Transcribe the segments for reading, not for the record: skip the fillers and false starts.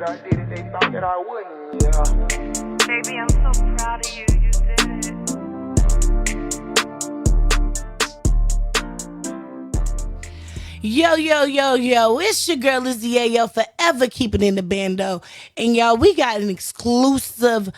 I did it, they thought that I wouldn't, yeah. Baby, I'm so proud of you. You did it. Yo, it's your girl Lizzie Yayo, forever keeping in the bando. And y'all, we got an exclusive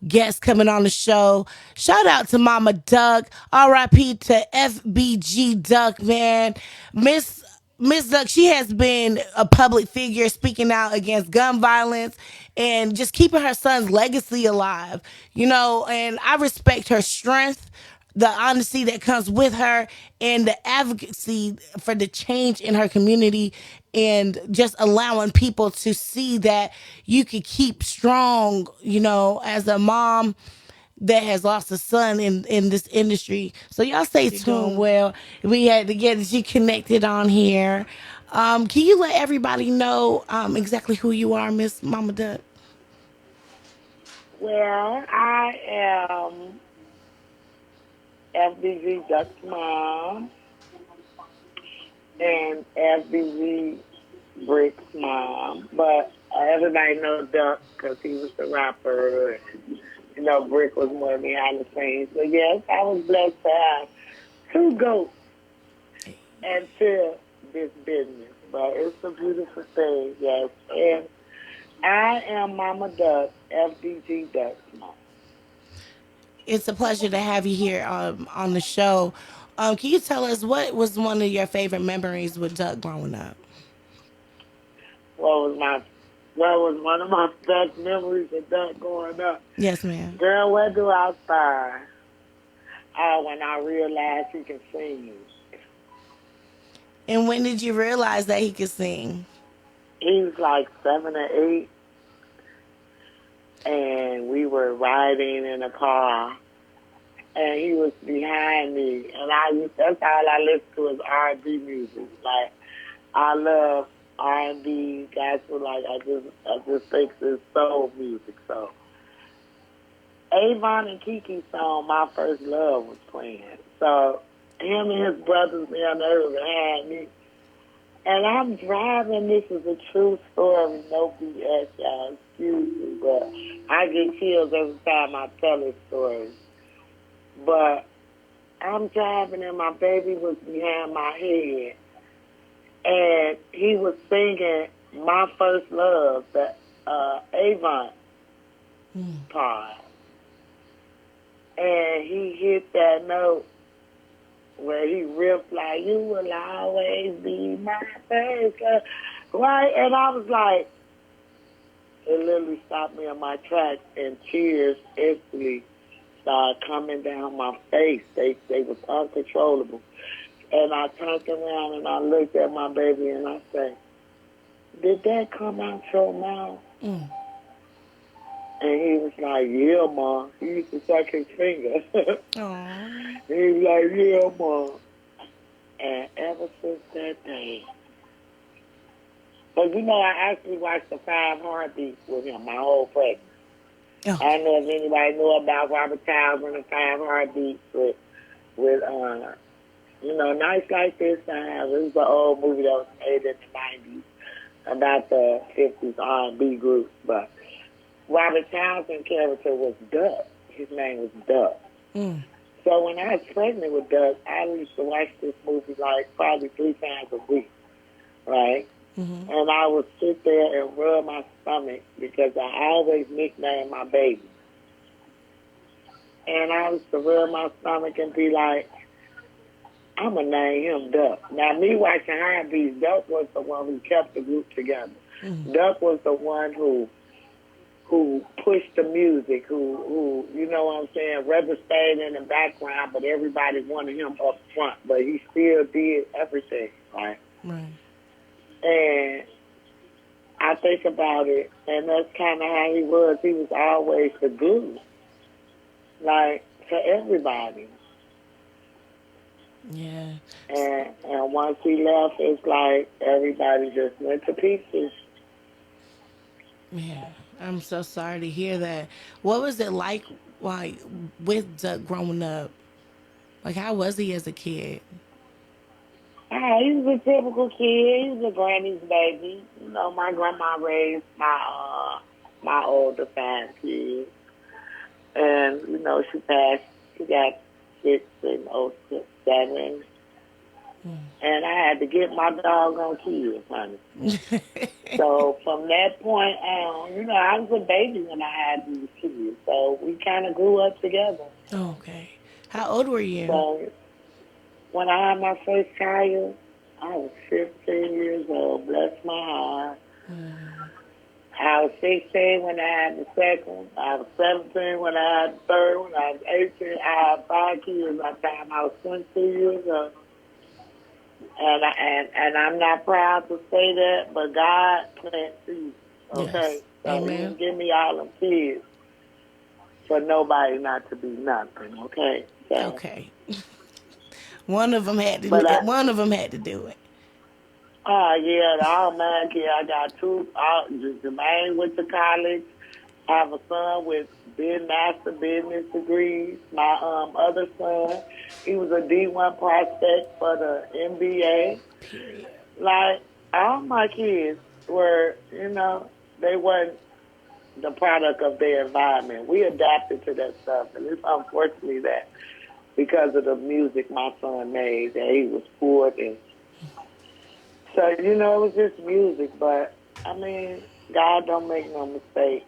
guest coming on the show. Shout out to Mama Duck. R.I.P. to FBG Duck, man. Miss Duck, she has been a public figure speaking out against gun violence and just keeping her son's legacy alive. You know, and I respect her strength, the honesty that comes with her, and the advocacy for the change in her community, and just allowing people to see that you could keep strong, you know, as a mom that has lost a son in this industry. So y'all stay tuned. Well, we had to get you connected on here. Can you let everybody know exactly who you are, Miss Mama Duck? Well, I am FBG Duck's mom and FBG Brick's mom, but everybody knows Duck because he was the rapper, and you know Brick was more behind the scenes. So yes, I was blessed to have two goats into this business, but it's a beautiful thing, yes. And I am Mama Duck, FBG Duck's mom. It's a pleasure to have you here on the show. Can you tell us what was one of your favorite memories with Duck growing up? What was one of my best memories of Duck growing up? Yes, ma'am. Girl, where do I start? Oh, when I realized he can sing. And when did you realize that he could sing? He was like 7 or 8, and we were riding in a car, and he was behind me, and that's all I listen to is R&B music. Like, I love R&B, gospel, like, I just think it's soul music, so. Avon and Kiki's song, My First Love, was playing. So, him and his brothers down there behind me. And I'm driving, this is a true story, no BS, y'all, excuse me, but I get chills every time I tell this story. But I'm driving and my baby was behind my head, and he was singing My First Love, the Avon part. And he hit that note where he ripped like, you will always be my first love. Right? And I was like, it literally stopped me in my tracks, and tears instantly started coming down my face. They was uncontrollable. And I turned around and I looked at my baby and I said, did that come out your mouth? And he was like, yeah, Mom. He used to suck his finger. Aww. He was like, yeah, Mom. And ever since that day, but you know, I actually watched the 5 Heartbeats with him my whole pregnancy. Oh. I don't know if anybody knew about Robert Townsend and 5 Heartbeats with you know, Nights Like This. It was an old movie that was made in the 90s about the 50s R&B group, but Robert Townsend's character was Duck. His name was Duck. So when I was pregnant with Duck, I used to watch this movie like probably 3 times a week, right? And I would sit there and rub my stomach because I always nicknamed my baby. And I used to rub my stomach and be like, I'm going to name him Duck. Now, me watching Heartbeats, Duck was the one who kept the group together. Duck was the one who pushed the music, who you know what I'm saying, Rebel stayed in the background, but everybody wanted him up front, but he still did everything, right? Right. And I think about it, and that's kind of how he was. He was always the glue, like, to everybody. Yeah. And once he left, it's like everybody just went to pieces. Yeah. I'm so sorry to hear that. What was it like with Duck growing up? Like, how was he as a kid? He was a typical kid. He was a granny's baby. You know, my grandma raised my my older 5 kids. And, you know, she passed, she got 6 and 07. And I had to get my doggone kids, honey. So from that point on, you know, I was a baby when I had these kids. So we kind of grew up together. Okay. How old were you? So when I had my first child, I was 15 years old. Bless my heart. I was 16 when I had the second. I was 17 when I had the third. When I was 18, I had 5 kids by the time I was 22 years old. And I'm not proud to say that, but God plants seeds. Okay, Yes. so He Amen. didn't give me all them kids for nobody not to be nothing. Okay. So, Okay. One of them had to. But One of them had to do it. Yeah, the all man kid. I got 2. Jermaine went to college. I have a son with master business degrees. My other son, he was a D1 prospect for the NBA. Period. Like, all my kids were, you know, they weren't the product of their environment. We adapted to that stuff, and it's unfortunately that because of the music my son made, that he was poor. And so, you know, it was just music, but, I mean, God don't make no mistake.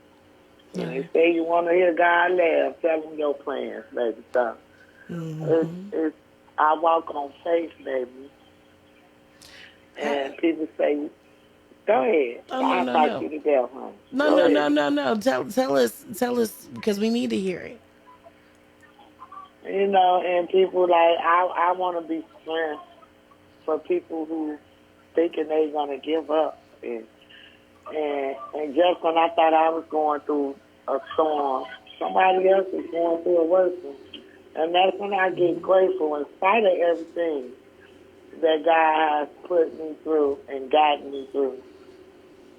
When they say you want to hear God laugh, tell him your plans, baby. So, I walk on faith, baby. And people say, go ahead. I'll talk you to death, honey. No. Tell us, because we need to hear it. You know, and people like, I want to be strength for people who thinking they're going to give up. And just when I thought I was going through a storm, somebody else is going through a worse one. And that's when I get grateful in spite of everything that God has put me through and gotten me through.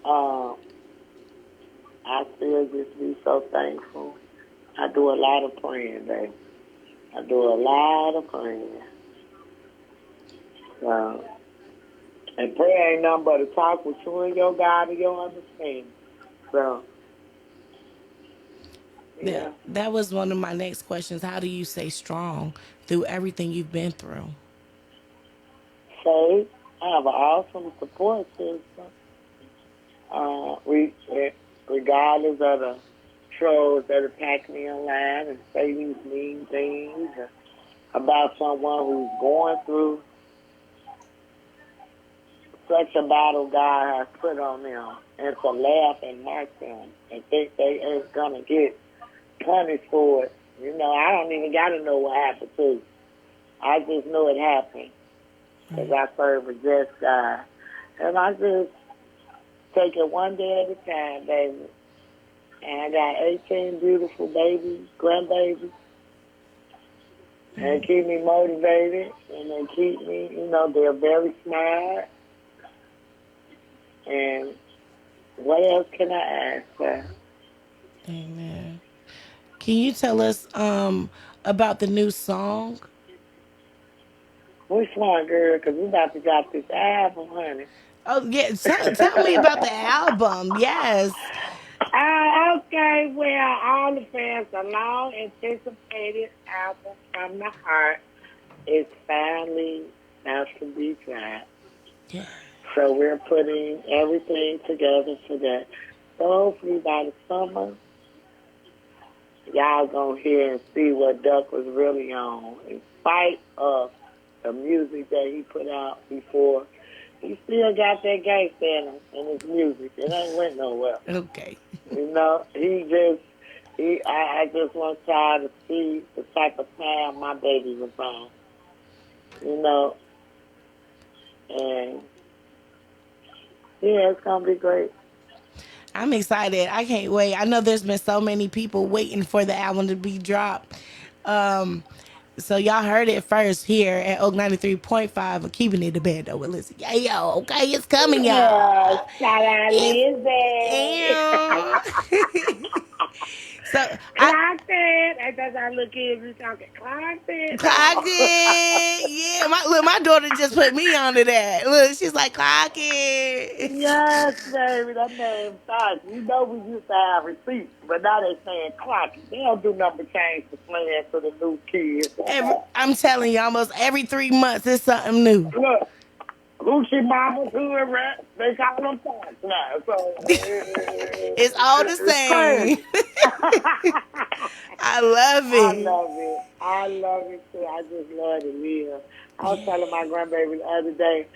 I still just be so thankful. I do a lot of praying, baby. I do a lot of praying. So, and prayer ain't nothing but a talk with you and your God and your understanding. So, Yeah, that was one of my next questions. How do you stay strong through everything you've been through? So, I have an awesome support system. Regardless of the trolls that attack me online and say these mean things about someone who's going through such a battle God has put on them, and to laugh and mock them and think they ain't gonna get punished for it. You know, I don't even got to know what happened to you. I just know it happened because I serve a just God. And I just take it one day at a time, baby. And I got 18 beautiful babies, grandbabies, and keep me motivated, and they keep me, you know, they're very smart. And what else can I ask for? Amen. Can you tell us about the new song? Which one, girl? Because we about to drop this album, honey. Oh, yeah. Tell me about the album. Yes. Okay, well, all the fans, the long anticipated album from the heart is finally about to be dropped. Yeah. So we're putting everything together for that. So hopefully by the summer, y'all gonna hear and see what Duck was really on. In spite of the music that he put out before, he still got that gangsta in his music. It ain't went nowhere. Okay. You know, I just want y'all to see the type of time my baby was on. You know, and yeah, it's gonna be great. I'm excited. I can't wait. I know there's been so many people waiting for the album to be dropped. So y'all heard it first here at Oak 93.5 of Keeping It a Bando with Lizzie. Yeah, yo, okay, it's coming, y'all. Yeah, shout out Lizzie. Ew. So Clock it. And that's how little kids be talking. Clock it. clock it. Yeah, my daughter just put me onto that. Look, she's like, clock it. Yes, baby, that name thought. You know we used to have receipts, but now they saying clock. They don't do nothing but change the slang for the new kids. I'm telling you, almost every 3 months it's something new. Look, Gucci Mama, who and rap, they call them clocks now. So It's all the it's crazy. same. I love I it. love it. I love it too. I just love to live. I was telling my grandbaby the other day,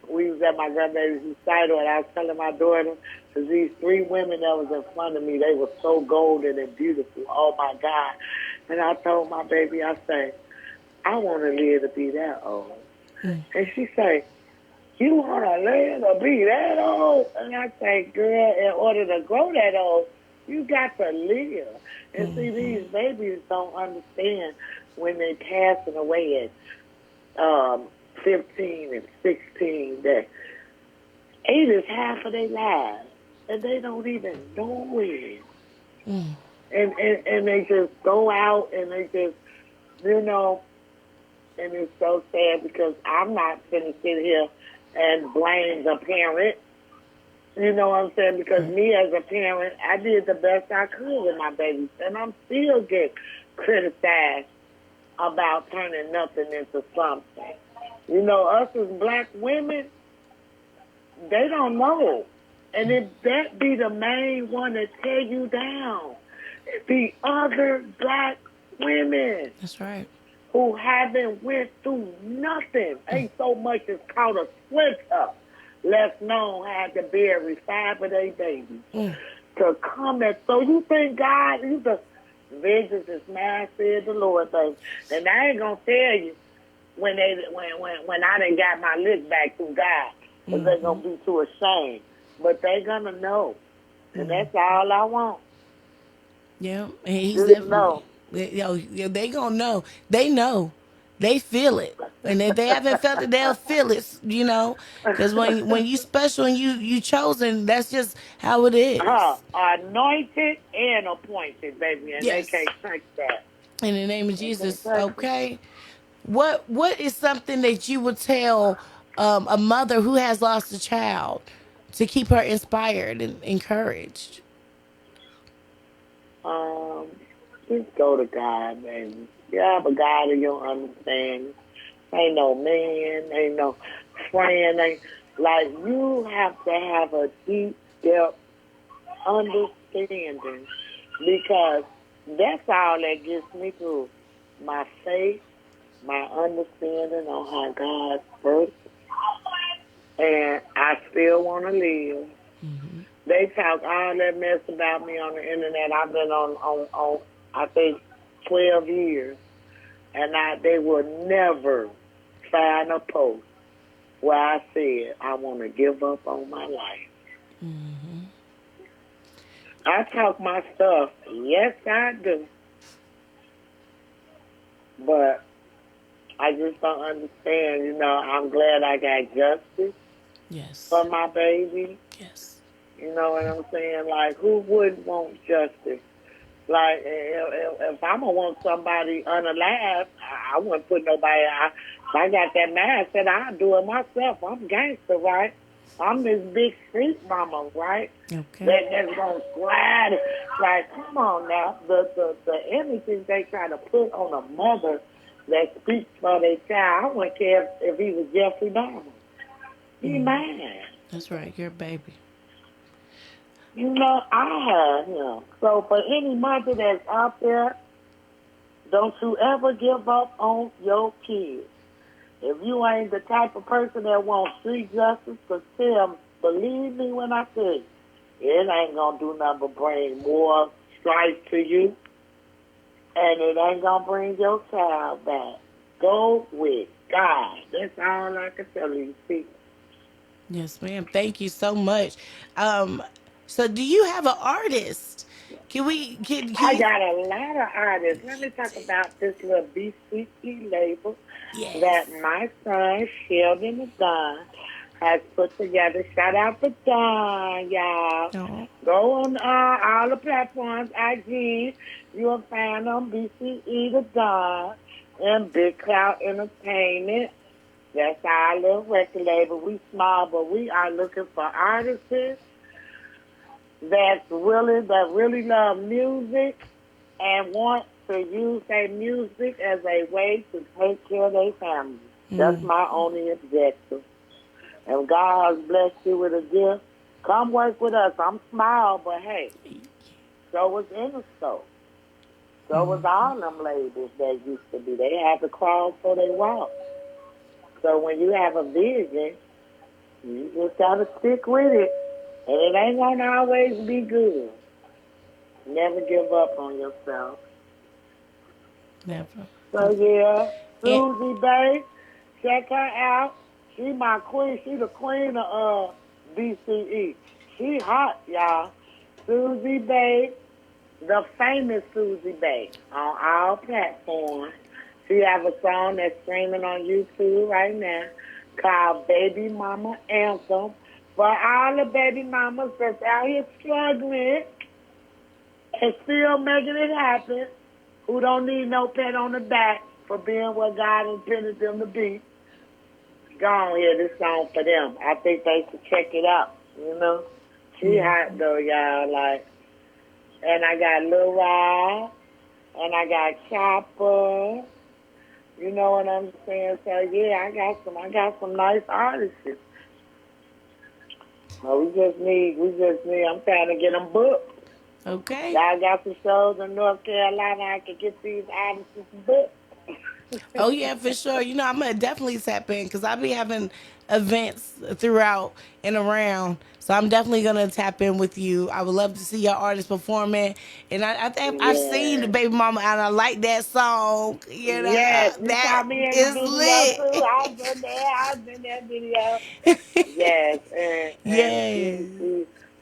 we was at my grandbaby's recital, and I was telling my daughter, because these 3 women that was in front of me, they were so golden and beautiful. Oh, my God. And I told my baby, I say, I want to live to be that old. And she say, you want to live to be that old? And I say, girl, in order to grow that old, you got to live. And see, these babies don't understand when they passing away at 15 and 16 that 8 is half of their lives, and they don't even know it. And they just go out and they just, you know, and it's so sad because I'm not finna sit here and blame the parent. You know what I'm saying? Because me as a parent, I did the best I could with my babies, and I'm still get criticized about turning nothing into something. You know, us as black women, they don't know. And if that be the main one to tear you down, the other black women That's right. who haven't went through nothing, ain't so much as caught a splinter, less known had to bury 5 of their babies to come and so you think God, you the vengeance is mine, said the Lord, baby. And I ain't gonna tell you when I done got my lick back through God, because they're gonna be too ashamed. But they gonna know, and that's all I want. Yeah, and he's Just definitely. know. They gonna know. They know. They feel it, and if they haven't felt it, they'll feel it. You know, because when you special and you chosen, that's just how it is. Anointed and appointed, baby, and Yes. they can't touch that. In the name of Jesus, okay. What is something that you would tell a mother who has lost a child to keep her inspired and encouraged? Just go to God, baby. You have a God in your understanding. Ain't no man, ain't no friend, ain't like you have to have a deep depth understanding because that's all that gets me through. My faith, my understanding on how God works, and I still want to live. They talk all that mess about me on the internet. I've been on I think 12 years, and they will never find a post where I said I want to give up on my life. I talk my stuff, yes I do, but I just don't understand. You know, I'm glad I got justice for my baby. Yes. You know what I'm saying? Like, who wouldn't want justice? Like, if I'm going to want somebody unalive, I wouldn't put nobody out. If I got that mindset, I'll do it myself. I'm gangster, right? I'm this big street mama, right? Okay. That's going to slide. Like, come on now. The images they try to put on a mother that speaks for their child, I wouldn't care if he was Jeffrey Dahmer. He mine. That's right. You're a baby. You know, I have him. So for any mother that's out there, don't you ever give up on your kids. If you ain't the type of person that wants street justice, believe me when I tell you, it ain't going to do nothing but bring more strife to you, and it ain't going to bring your child back. Go with God. That's all I can tell you, people. Yes, ma'am. Thank you so much. So do you have an artist? I got a lot of artists. Let me talk about this little BCE label Yes. that my son, Sheldon, is on. has put together. Shout out to Don, y'all. Oh. Go on all the platforms, IG. You'll find them, BCE the Don, and Big Cloud Entertainment. That's our little record label. We small, but we are looking for artists that really love music and want to use their music as a way to take care of their family. That's my only objective. And God has blessed you with a gift. Come work with us. I'm small, but hey, so was Interscope. So was all them labels that used to be. They had to crawl before they walk. So when you have a vision, you just gotta stick with it. And it ain't gonna always be good. Never give up on yourself. Never. So yeah, And, Susie Bay, check her out. She my queen. She the queen of BCE. She hot, y'all. Susie Bay, the famous Susie Bay, on all platforms. She have a song that's streaming on YouTube right now called Baby Mama Anthem. For all the baby mamas that's out here struggling and still making it happen, who don't need no pat on the back for being what God intended them to be, go on here, this song for them. I think they should check it out, you know. She hot though, y'all, like, and I got Lil Rod, and I got Chopper, you know what I'm saying? So yeah, I got some nice artists. Well, we just need, I'm trying to get them booked. okay. Y'all got some shows in North Carolina, I can get these artists booked. Oh yeah, for sure. You know, I'm gonna definitely tap in because I'll be having events throughout and around. So I'm definitely gonna tap in with you. I would love to see your artist performing, and I think I've seen the Baby Mama, and I like that song. You know, Yes, you that saw me in the is video too. I was in that video. lit. Yes, and Yes.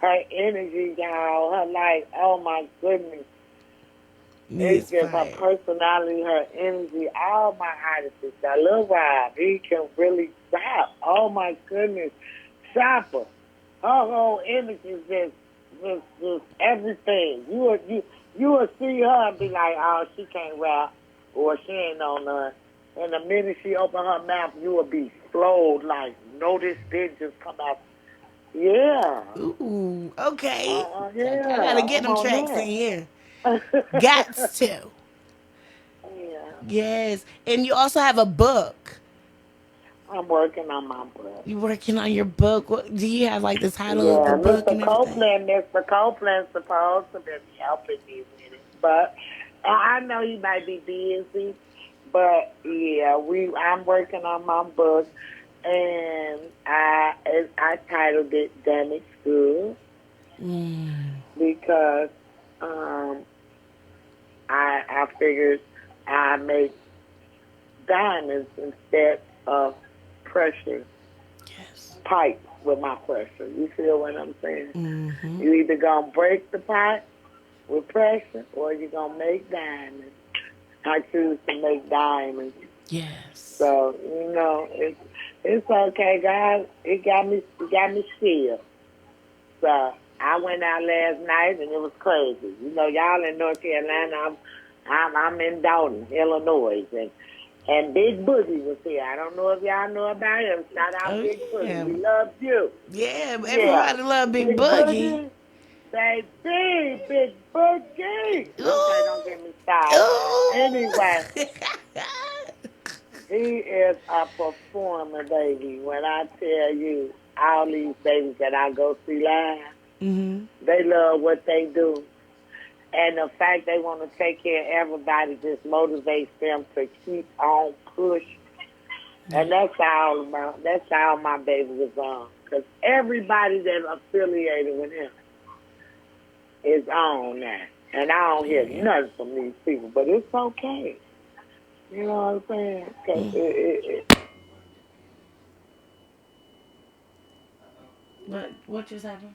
her energy, y'all, her like, oh my goodness. It's It's just her fire. personality, her energy, all my artists. I love Rob. He can really rap. Oh my goodness. Chopper. Her whole energy is just everything. You will see her and be like, oh, she can't rap or she ain't on none. And the minute she open her mouth, you will be flowed like, notice did just come out. Yeah. Ooh, okay. I gotta Yeah. get I'm them on tracks in that. here. Gots to. Yeah. Yes. And you also have a book. I'm working on my book. You working on your book? What, do you have like the title of the Yeah, book and everything? Mr. Copeland's supposed to be helping me with it, but I know he might be busy. But yeah, I'm working on my book, and I titled it "Damn It's Good" because I figured I make diamonds instead of pressure Yes. pipe with my pressure. You feel what I'm saying? Mm-hmm. You either gonna break the pipe with pressure or you're gonna make diamonds. I choose to make diamonds. Yes. So, you know, it's okay, guys. It got me still. So I went out last night and it was crazy. You know, y'all in North Carolina, I'm in Dalton, Illinois, and Big Boogie was here. I don't know if y'all know about him. Shout out Oh Big yeah. Boogie. We love you. Yeah, Yeah. everybody love Big Big Boogie. Boogie. Baby, Big Boogie. Okay, don't get me started. Ooh. Anyway, he is a performer, baby. When I tell you, all these babies that I go see live, Mm-hmm. they love what they do. And the fact they want to take care of everybody just motivates them to keep on pushing. And that's all my baby is on. Because everybody that's affiliated with him is on now. And I don't hear nothing from these people. But it's okay. You know what I'm saying? 'Cause What just happened?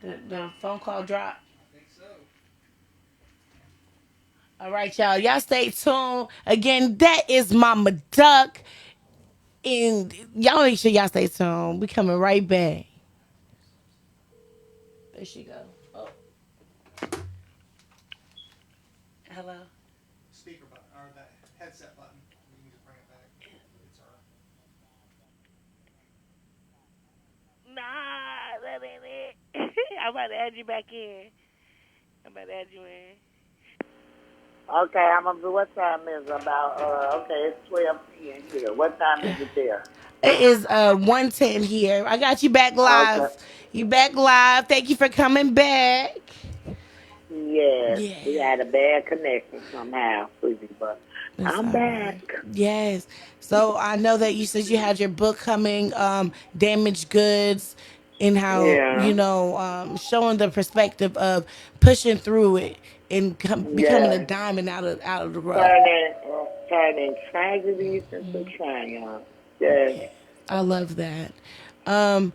The phone call dropped. All right, y'all. Y'all stay tuned. Again, that is Mama Duck. And y'all make sure y'all stay tuned. We coming right back. There she go. Oh, hello. Speaker button or that headset button. You can just bring it back. It's all right. Nah, that ain't it. I'm about to add you back in. I'm about to add you in. Okay, I'm gonna do what time is it? About okay, it's 12 p.m. here. What time is it there? It is 1:10 here. I got you back live. Okay. You back live. Thank you for coming back. Yes, we Yeah. had a bad connection somehow, Susie, but That's I'm all right. back. Yes. So I know that you said you had your book coming, Damaged Goods, and how, Yeah, showing the perspective of pushing through it and becoming a yeah. diamond out of the rough. Turning tragedies into triumph. Yes. I love that. Um,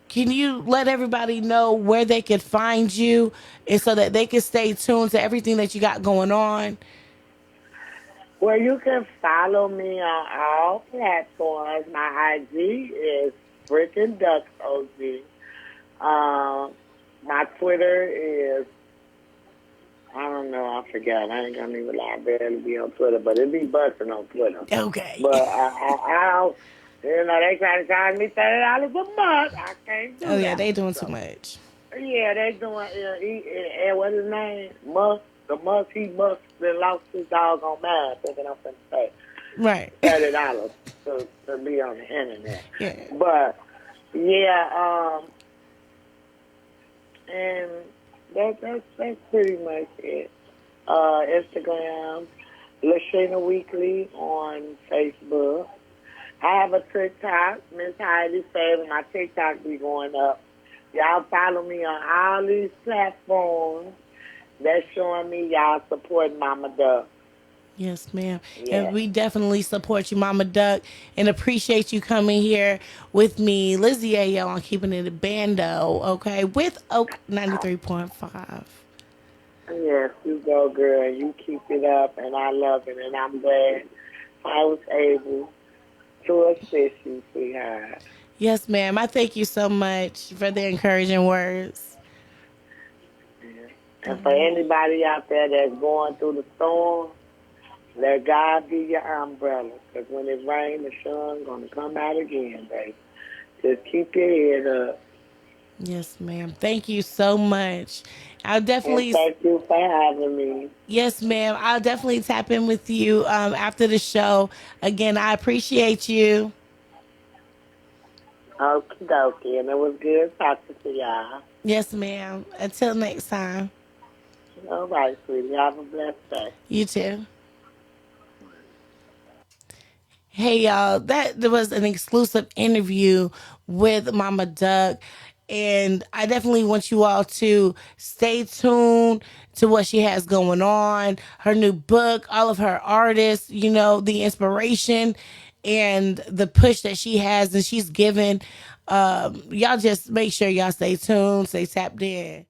can you let everybody know where they could find you and so that they can stay tuned to everything that you got going on? Well, you can follow me on all platforms. My IG is Freaking Duck OG. My Twitter is, I don't know, I forgot. I ain't gonna even lie, barely be on Twitter, but it be busting on Twitter. Okay. But they trying to charge me $30 a month. I can't do Oh yeah, that. they doing too So, much. yeah, they doing. What's his name? He must been lost his doggone mind thinking I'm finna pay Right. $30 to be on the internet. Yeah. But yeah, and that's pretty much it. Instagram, Lashina Weekly on Facebook. I have a TikTok, Miss Heidi Favor. My TikTok be going up. Y'all follow me on all these platforms. That's showing me y'all supporting Mama Duck. Yes, ma'am. Yeah. And we definitely support you, Mama Duck, and appreciate you coming here with me, Lizzie Ayo, on Keeping It a Bando, okay, with Oak 93.5. Yes, you go, girl. You keep it up, and I love it, and I'm glad I was able to assist you, sweetheart. Yes, ma'am. I thank you so much for the encouraging words. And for anybody out there that's going through the storm, let God be your umbrella. Because when it rains, the sun's going to come out again, baby. Just keep your head up. Yes, ma'am. Thank you so much. I'll And definitely, thank you for having me. yes, ma'am. I'll definitely tap in with you after the show. Again, I appreciate you. Okie dokie. And it was good talking to y'all. Yes, ma'am. Until next time. All right, sweetie. Have a blessed day. You too. Hey y'all, that there was an exclusive interview with Mama Duck. And I definitely want you all to stay tuned to what she has going on, her new book, all of her artists, the inspiration and the push that she has and she's given. Y'all just make sure y'all stay tuned, stay tapped in.